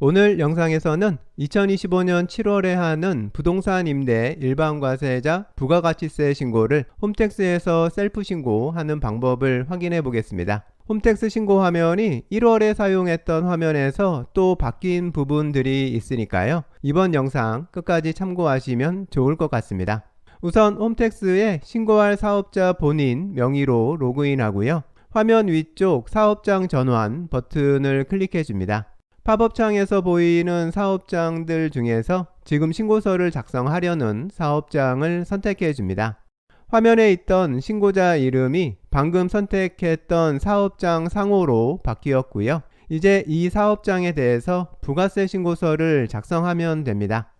오늘 영상에서는 2025년 7월에 하는 부동산 임대 일반과세자 부가가치세 신고를 홈택스에서 셀프 신고하는 방법을 확인해 보겠습니다. 홈택스 신고 화면이 1월에 사용했던 화면에서 또 바뀐 부분들이 있으니까요. 이번 영상 끝까지 참고하시면 좋을 것 같습니다. 우선 홈택스에 신고할 사업자 본인 명의로 로그인하고요. 화면 위쪽 사업장 전환 버튼을 클릭해 줍니다. 팝업 창에서 보이는 사업장들 중에서 지금 신고서를 작성하려는 사업장을 선택해 줍니다. 화면에 있던 신고자 이름이 방금 선택했던 사업장 상호로 바뀌었고요. 이제 이 사업장에 대해서 부가세 신고서를 작성하면 됩니다.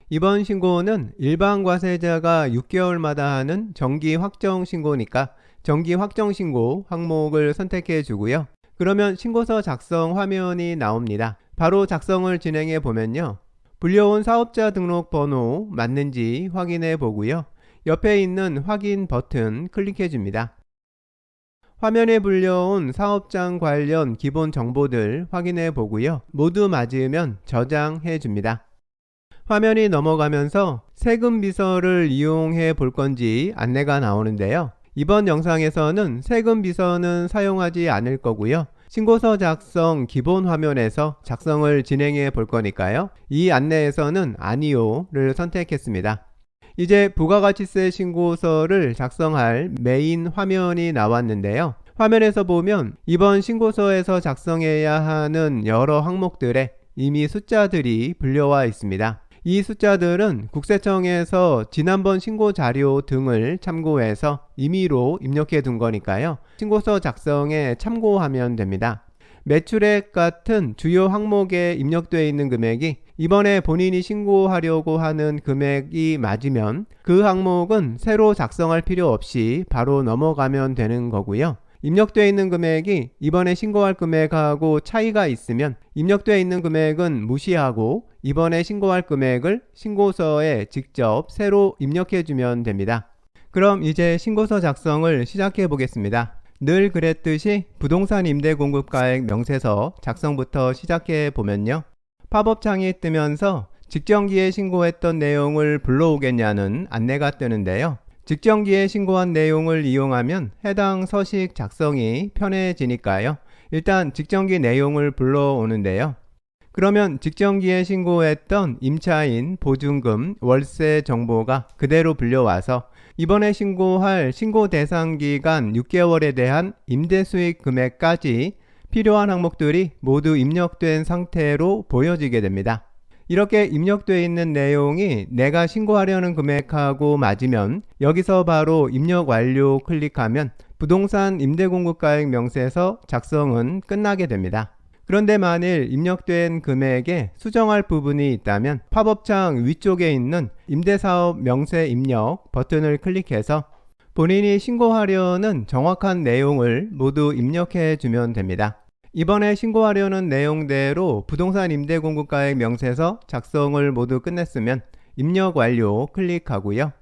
이번 신고는 일반 과세자가 6개월마다 하는 정기 확정 신고니까 정기 확정 신고 항목을 선택해 주고요. 그러면 신고서 작성 화면이 나옵니다. 바로 작성을 진행해 보면요. 불려온 사업자 등록 번호 맞는지 확인해 보고요. 옆에 있는 확인 버튼 클릭해 줍니다. 화면에 불려온 사업장 관련 기본 정보들 확인해 보고요. 모두 맞으면 저장해 줍니다. 화면이 넘어가면서 세금 비서를 이용해 볼 건지 안내가 나오는데요. 이번 영상에서는 세금 비서는 사용하지 않을 거고요. 신고서 작성 기본 화면에서 작성을 진행해 볼 거니까요. 이 안내에서는 아니요를 선택했습니다. 이제 부가가치세 신고서를 작성할 메인 화면이 나왔는데요. 화면에서 보면 이번 신고서에서 작성해야 하는 여러 항목들에 이미 숫자들이 불려와 있습니다. 이 숫자들은 국세청에서 지난번 신고 자료 등을 참고해서 임의로 입력해 둔 거니까요. 신고서 작성에 참고하면 됩니다. 매출액 같은 주요 항목에 입력되어 있는 금액이 이번에 본인이 신고하려고 하는 금액이 맞으면 그 항목은 새로 작성할 필요 없이 바로 넘어가면 되는 거고요. 입력되어 있는 금액이 이번에 신고할 금액하고 차이가 있으면 입력되어 있는 금액은 무시하고 이번에 신고할 금액을 신고서에 직접 새로 입력해 주면 됩니다. 그럼 이제 신고서 작성을 시작해 보겠습니다. 늘 그랬듯이 부동산 임대 공급가액 명세서 작성부터 시작해 보면요. 팝업 창이 뜨면서 직전기에 신고했던 내용을 불러오겠냐는 안내가 뜨는데요. 직전기에 신고한 내용을 이용하면 해당 서식 작성이 편해지니까요. 일단 직전기 내용을 불러오는데요. 그러면 직전기에 신고했던 임차인, 보증금, 월세 정보가 그대로 불려와서 이번에 신고할 신고 대상 기간 6개월에 대한 임대 수익 금액까지 필요한 항목들이 모두 입력된 상태로 보여지게 됩니다. 이렇게 입력되어 있는 내용이 내가 신고하려는 금액하고 맞으면 여기서 바로 입력 완료 클릭하면 부동산 임대공급가액 명세서 작성은 끝나게 됩니다. 그런데 만일 입력된 금액에 수정할 부분이 있다면 팝업창 위쪽에 있는 임대사업 명세 입력 버튼을 클릭해서 본인이 신고하려는 정확한 내용을 모두 입력해 주면 됩니다. 이번에 신고하려는 내용대로 부동산 임대공급가액 명세서 작성을 모두 끝냈으면 입력 완료 클릭하고요.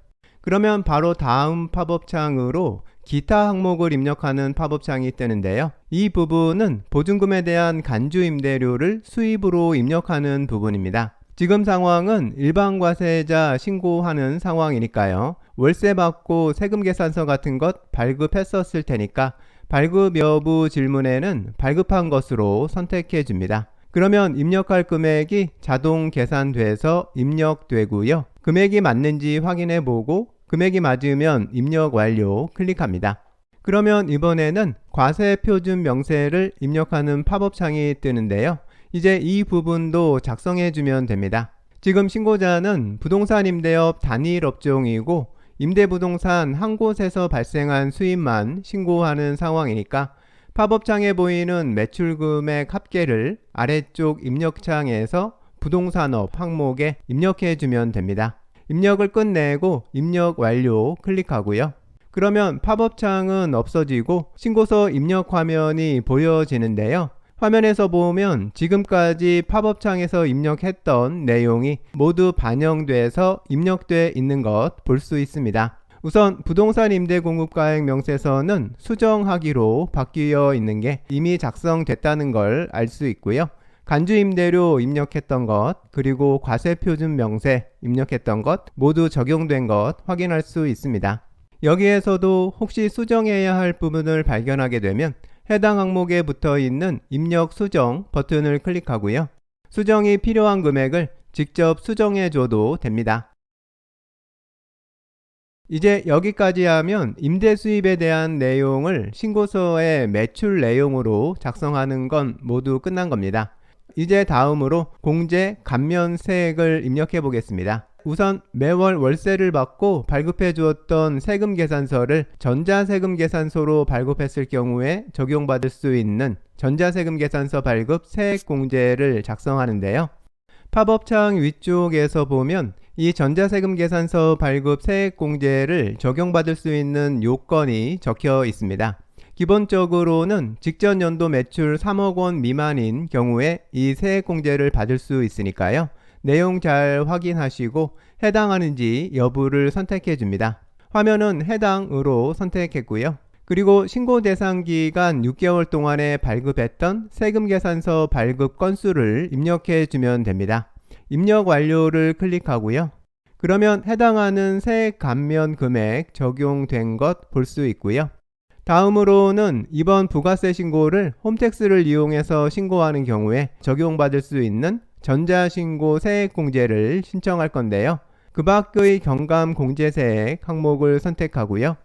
그러면 바로 다음 팝업창으로 기타 항목을 입력하는 팝업창이 뜨는데요. 이 부분은 보증금에 대한 간주임대료를 수입으로 입력하는 부분입니다. 지금 상황은 일반과세자 신고하는 상황이니까요. 월세 받고 세금계산서 같은 것 발급했었을 테니까 발급 여부 질문에는 발급한 것으로 선택해 줍니다. 그러면 입력할 금액이 자동 계산돼서 입력되고요. 금액이 맞는지 확인해 보고 금액이 맞으면 입력 완료 클릭합니다. 그러면 이번에는 과세 표준 명세를 입력하는 팝업창이 뜨는데요. 이제 이 부분도 작성해 주면 됩니다. 지금 신고자는 부동산 임대업 단일 업종이고 임대부동산 한 곳에서 발생한 수입만 신고하는 상황이니까 팝업창에 보이는 매출금액 합계를 아래쪽 입력창에서 부동산업 항목에 입력해 주면 됩니다. 입력을 끝내고 입력 완료 클릭하고요. 그러면 팝업창은 없어지고 신고서 입력 화면이 보여지는데요. 화면에서 보면 지금까지 팝업창에서 입력했던 내용이 모두 반영돼서 입력돼 있는 것 볼 수 있습니다. 우선 부동산 임대공급가액 명세서는 수정하기로 바뀌어 있는 게 이미 작성됐다는 걸 알 수 있고요. 간주임대료 입력했던 것, 그리고 과세표준명세 입력했던 것 모두 적용된 것 확인할 수 있습니다. 여기에서도 혹시 수정해야 할 부분을 발견하게 되면 해당 항목에 붙어 있는 입력 수정 버튼을 클릭하고요. 수정이 필요한 금액을 직접 수정해 줘도 됩니다. 이제 여기까지 하면 임대 수입에 대한 내용을 신고서의 매출 내용으로 작성하는 건 모두 끝난 겁니다. 이제 다음으로 공제 감면세액을 입력해 보겠습니다. 우선 매월 월세를 받고 발급해 주었던 세금 계산서를 전자세금 계산서로 발급했을 경우에 적용받을 수 있는 전자세금 계산서 발급 세액공제를 작성하는데요. 팝업창 위쪽에서 보면 이 전자세금 계산서 발급 세액공제를 적용받을 수 있는 요건이 적혀 있습니다. 기본적으로는 직전 연도 매출 3억 원 미만인 경우에 이 세액공제를 받을 수 있으니까요. 내용 잘 확인하시고 해당하는지 여부를 선택해 줍니다. 화면은 해당으로 선택했고요. 그리고 신고 대상 기간 6개월 동안에 발급했던 세금 계산서 발급 건수를 입력해 주면 됩니다. 입력 완료를 클릭하고요. 그러면 해당하는 세액 감면 금액 적용된 것 볼 수 있고요. 다음으로는 이번 부가세 신고를 홈택스를 이용해서 신고하는 경우에 적용받을 수 있는 전자신고 세액공제를 신청할 건데요. 그 밖의 경감공제세액 항목을 선택하고요.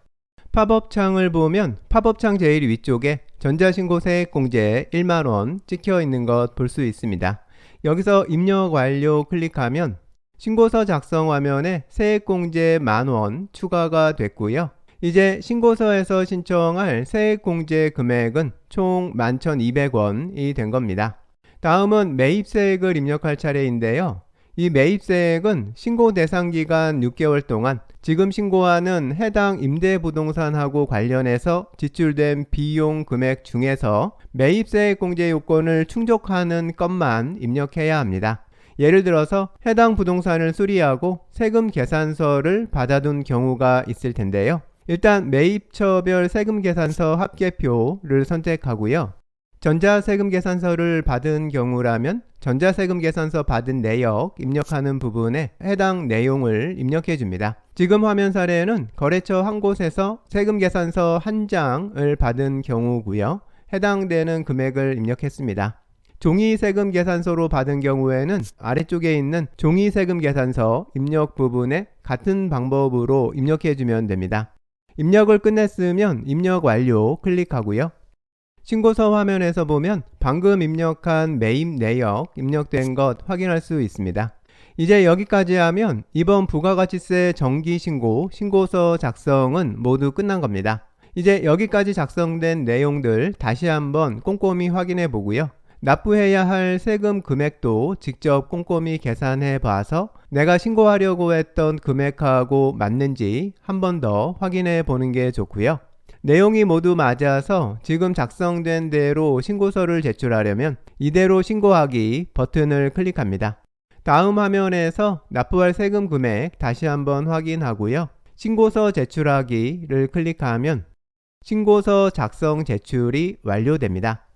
팝업창을 보면 팝업창 제일 위쪽에 전자신고 세액공제 1만원 찍혀 있는 것 볼 수 있습니다. 여기서 입력 완료 클릭하면 신고서 작성 화면에 세액공제 10,000원 추가가 됐고요. 이제 신고서에서 신청할 세액공제 금액은 총 11,200원이 된 겁니다. 다음은 매입세액을 입력할 차례인데요. 이 매입세액은 신고 대상 기간 6개월 동안 지금 신고하는 해당 임대부동산하고 관련해서 지출된 비용 금액 중에서 매입세액 공제 요건을 충족하는 것만 입력해야 합니다. 예를 들어서 해당 부동산을 수리하고 세금 계산서를 받아둔 경우가 있을 텐데요. 일단 매입처별 세금 계산서 합계표를 선택하고요. 전자세금 계산서를 받은 경우라면 전자세금 계산서 받은 내역 입력하는 부분에 해당 내용을 입력해 줍니다. 지금 화면 사례는 거래처 한 곳에서 세금 계산서 한 장을 받은 경우고요. 해당되는 금액을 입력했습니다. 종이세금 계산서로 받은 경우에는 아래쪽에 있는 종이세금 계산서 입력 부분에 같은 방법으로 입력해 주면 됩니다. 입력을 끝냈으면 입력 완료 클릭하고요. 신고서 화면에서 보면 방금 입력한 매입 내역 입력된 것 확인할 수 있습니다. 이제 여기까지 하면 이번 부가가치세 정기신고 신고서 작성은 모두 끝난 겁니다. 이제 여기까지 작성된 내용들 다시 한번 꼼꼼히 확인해 보고요. 납부해야 할 세금 금액도 직접 꼼꼼히 계산해 봐서 내가 신고하려고 했던 금액하고 맞는지 한 번 더 확인해 보는 게 좋고요. 내용이 모두 맞아서 지금 작성된 대로 신고서를 제출하려면 이대로 신고하기 버튼을 클릭합니다. 다음 화면에서 납부할 세금 금액 다시 한번 확인하고요. 신고서 제출하기를 클릭하면 신고서 작성 제출이 완료됩니다.